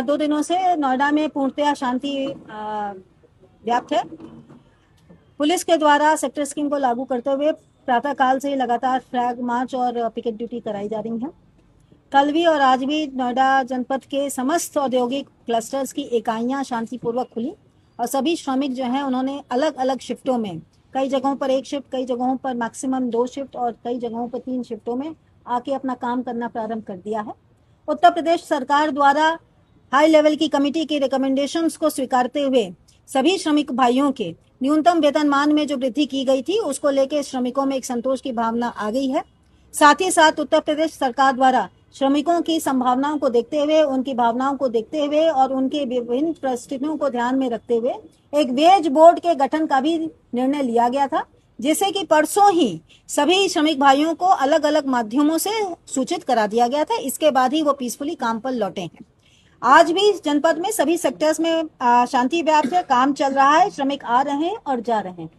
2 दिनों से नोएडा में पूर्णतया शांति व्याप्त है। पुलिस के द्वारा सेक्टर स्कीम को लागू करते हुए प्रातःकाल से ही लगातार फ्लैग मार्च और पिकेट ड्यूटी कराई जा रही है। कल भी और आज भी नोएडा जनपद के समस्त औद्योगिक क्लस्टर्स की इकाइयां शांतिपूर्वक खुली और सभी श्रमिक जो हैं उन्होंने अलग अलग शिफ्टों में, कई जगहों पर 1 शिफ्ट, कई जगहों पर मैक्सिमम 2 शिफ्ट और कई जगहों पर 3 शिफ्टों में आके अपना काम करना प्रारंभ कर दिया है। उत्तर प्रदेश सरकार द्वारा हाई लेवल की कमेटी के रिकमेंडेशंस को स्वीकारते हुए सभी श्रमिक भाइयों के न्यूनतम वेतनमान में जो वृद्धि की गई थी उसको लेकर श्रमिकों में एक संतोष की भावना आ गई है। साथ ही साथ उत्तर प्रदेश सरकार द्वारा श्रमिकों की संभावनाओं को देखते हुए, उनकी भावनाओं को देखते हुए और उनके विभिन्न परिस्थितियों को ध्यान में रखते हुए एक वेज बोर्ड के गठन का भी निर्णय लिया गया था, जिसे कि परसों ही सभी श्रमिक भाइयों को अलग अलग माध्यमों से सूचित करा दिया गया था। इसके बाद ही वो पीसफुली काम पर लौटे हैं। आज भी जनपद में सभी सेक्टर्स में शांति व्याप्त है, काम चल रहा है, श्रमिक आ रहे हैं और जा रहे हैं।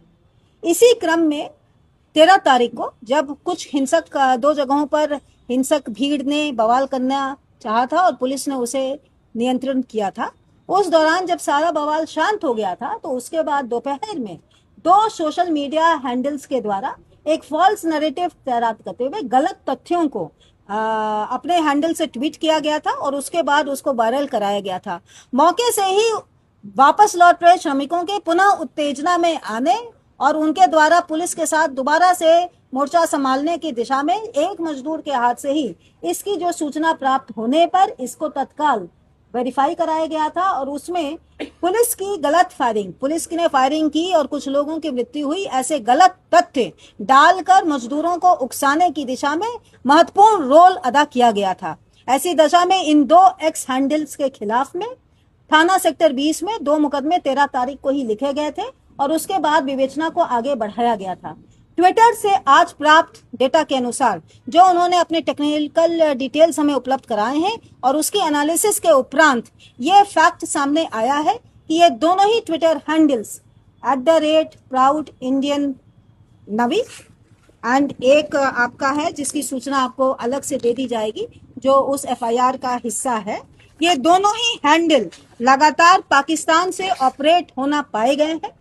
इसी क्रम में 13 तारीख को जब कुछ हिंसक 2 जगहों पर हिंसक भीड़ ने बवाल करना चाहा था और पुलिस ने उसे नियंत्रण किया था, उस दौरान जब सारा बवाल शांत हो गया था तो उसके बाद दोपहर में 2 सोशल मीडिया हैंडल्स के द्वारा एक फॉल्स नैरेटिव तैयार करते हुए गलत तथ्यों को अपने हैंडल से ट्वीट किया गया था और उसके बाद उसको वायरल कराया गया था। मौके से ही वापस लौट रहे श्रमिकों के पुनः उत्तेजना में आने और उनके द्वारा पुलिस के साथ दोबारा से मोर्चा संभालने की दिशा में एक मजदूर के हाथ से ही इसकी जो सूचना प्राप्त होने पर इसको तत्काल वेरीफाई कराया गया था और उसमें पुलिस की गलत फायरिंग, पुलिस ने फायरिंग की और कुछ लोगों की मृत्यु हुई, ऐसे गलत तथ्य डालकर मजदूरों को उकसाने की दिशा में महत्वपूर्ण रोल अदा किया गया था। ऐसी दशा में इन 2 एक्स हैंडल्स के खिलाफ में थाना सेक्टर 20 में 2 मुकदमे 13 तारीख को ही लिखे गए थे और उसके बाद विवेचना को आगे बढ़ाया गया था। ट्विटर से आज प्राप्त डेटा के अनुसार जो उन्होंने अपने टेक्निकल डिटेल्स हमें उपलब्ध कराए हैं और उसकी एनालिसिस के उपरांत ये फैक्ट सामने आया है कि ये दोनों ही ट्विटर हैंडल्स @ProudIndianNavi एंड एक आपका है जिसकी सूचना आपको अलग से दे दी जाएगी जो उस FIR का हिस्सा है। ये दोनों ही हैंडल लगातार पाकिस्तान से ऑपरेट होना पाए गए हैं।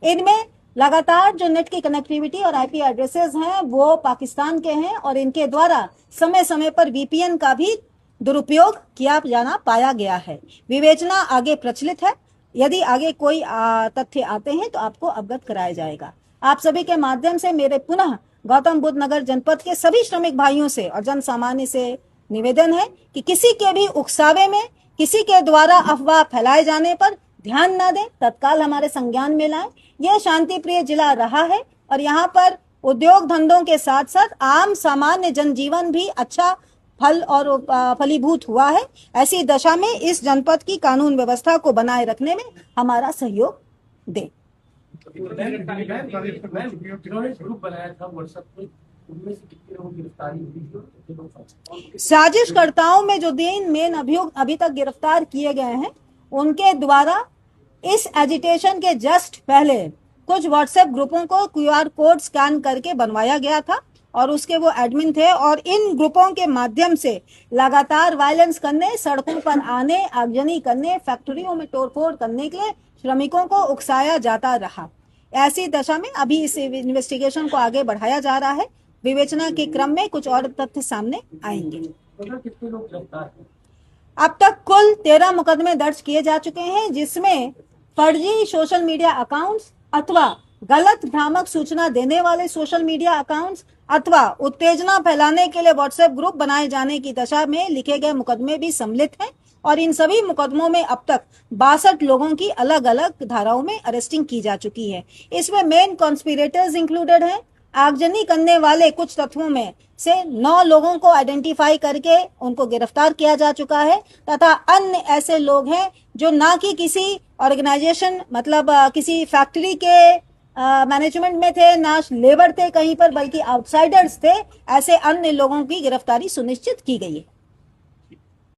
इनमें लगातार जो नेट की कनेक्टिविटी और IP एड्रेसेस हैं वो पाकिस्तान के हैं और इनके द्वारा समय समय पर VPN का भी दुरुपयोग किया जाना पाया गया है। विवेचना आगे प्रचलित है, यदि आगे कोई तथ्य आते हैं तो आपको अवगत कराया जाएगा। आप सभी के माध्यम से मेरे पुनः गौतम बुद्ध नगर जनपद के सभी श्रमिक भाइयों से और जन सामान्य से निवेदन है कि किसी के भी उकसावे में, किसी के द्वारा अफवाह फैलाए जाने पर ध्यान न दें, तत्काल हमारे संज्ञान में लाएं। यह शांति प्रिय जिला रहा है और यहाँ पर उद्योग धंधों के साथ साथ आम सामान्य जनजीवन भी अच्छा फल और फलीभूत हुआ है। ऐसी दशा में इस जनपद की कानून व्यवस्था को बनाए रखने में हमारा सहयोग दें। साजिशकर्ताओं में जो 3 मेन अभियुक्त अभी तक गिरफ्तार किए गए हैं उनके द्वारा इस एजिटेशन के जस्ट पहले कुछ व्हाट्सएप ग्रुपों को QR कोड स्कैन करके बनवाया गया था और उसके वो एडमिन थे और इन ग्रुपों के माध्यम से लगातार वायलेंस करने, सड़कों पर आने, आगजनी करने, फैक्ट्रियों में तोड़फोड़ करने के लिए श्रमिकों को उकसाया जाता रहा। ऐसी दशा में अभी इस इन्वेस्टिगेशन को आगे बढ़ाया जा रहा है। विवेचना के क्रम में कुछ और तथ्य सामने आएंगे। कितने लोग गिरफ्तार हैं? अब तक कुल 13 मुकदमे दर्ज किए जा चुके हैं, जिसमें फर्जी सोशल मीडिया अकाउंट्स अथवा गलत भ्रामक सूचना देने वाले सोशल मीडिया अकाउंट्स अथवा उत्तेजना फैलाने के लिए व्हाट्सएप ग्रुप बनाए जाने की दशा में लिखे गए मुकदमे भी सम्मिलित हैं और इन सभी मुकदमों में अब तक 62 लोगों की अलग अलग धाराओं में अरेस्टिंग की जा चुकी है। इसमें मेन कॉन्स्पिरेटर्स इंक्लूडेड हैं। आगजनी करने वाले कुछ तत्वों में से 9 लोगों को आइडेंटिफाई करके उनको गिरफ्तार किया जा चुका है तथा अन्य ऐसे लोग हैं जो ना कि किसी ऑर्गेनाइजेशन मतलब किसी फैक्ट्री के मैनेजमेंट में थे, ना लेबर थे कहीं पर, बल्कि आउटसाइडर्स थे। ऐसे अन्य लोगों की गिरफ्तारी सुनिश्चित की गई है।